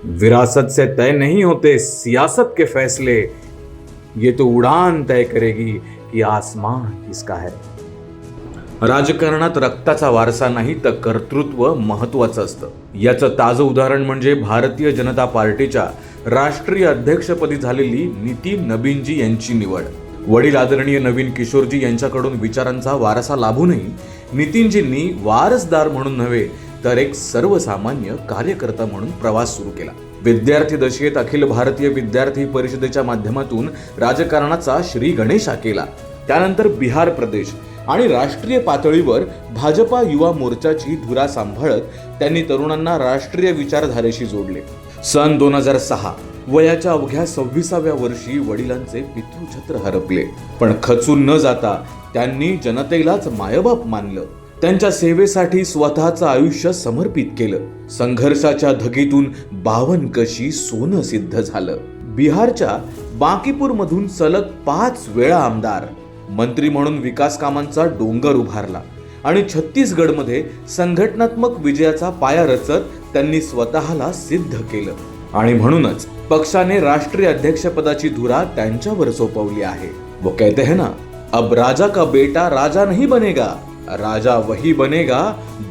विरासत से तय नहीं होते सियासत के फैसले, ये तो उड़ान तय करेगी कि आसमान किसका है. राजकारणात रक्ताचा वारसा नाही तर कर्तृत्व महत्वाचं असतं. याचं ताजं उदाहरण म्हणजे भारतीय जनता पार्टीच्या राष्ट्रीय अध्यक्षपदी झालेली नितीन नबीनजी यांची निवड. वडील आदरणीय नवीन किशोरजी यांच्याकडून विचारांचा वारसा लाभूनही नितीनजींनी वारसदार म्हणून नव्हे तर एक सर्वसामान्य कार्यकर्ता म्हणून प्रवास सुरू केला. विद्यार्थी दशेत अखिल भारतीय विद्यार्थी परिषदेच्या माध्यमातून राजकारणाचा श्री गणेशा केला. त्यानंतर बिहार प्रदेश आणि राष्ट्रीय पातळीवर भाजपा युवा मोर्चाची धुरा सांभाळत त्यांनी तरुणांना राष्ट्रीय विचारधारेशी जोडले. सन 2006 वयाच्या अवघ्या 26व्या वर्षी वडिलांचे पितृछत्र हरपले, पण खचून न जाता त्यांनी जनतेलाच मायबाप मानलं. त्यांच्या सेवेसाठी स्वतःचं आयुष्य समर्पित केलं. संघर्षाच्या धगीतून 52 कशी सोनं सिद्ध झालं. बिहारच्या बांकीपूर मधून सलग 5 वेळा आमदार, मंत्री म्हणून विकास कामांचा डोंगर उभारला आणि छत्तीसगडमध्ये संघटनात्मक विजयाचा पाया रचत त्यांनी स्वतःला सिद्ध केलं. आणि म्हणूनच पक्षाने राष्ट्रीय अध्यक्षपदाची धुरा त्यांच्यावर सोपवली आहे. वो कहते हैं ना, अब राजा का बेटा राजा नहीं बनेगा, राजा वही बनेगा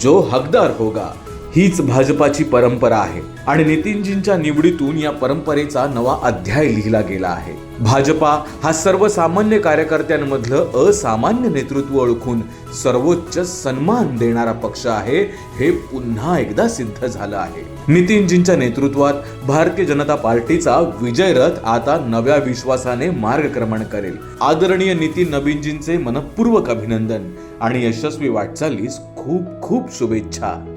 जो हकदार होगा. हीच भाजपाची परंपरा आहे आणि नितीनजींच्या निवडीतून या परंपरेचा नवा अध्याय लिहिला गेला आहे. भाजपा हा सर्वसामान्य कार्यकर्त्यांमधलं असामान्य नेतृत्व ओळखून सर्वोच्च सन्मान देणारा पक्ष आहे, हे पुन्हा एकदा सिद्ध झालं आहे. नितीनजींच्या नेतृत्वात भारतीय जनता पार्टीचा विजय रथ आता नव्या विश्वासाने मार्गक्रमण करेल. आदरणीय नितीन नबीनजींचे मनपूर्वक अभिनंदन आणि यशस्वी वाटचालीस खूप खूप शुभेच्छा.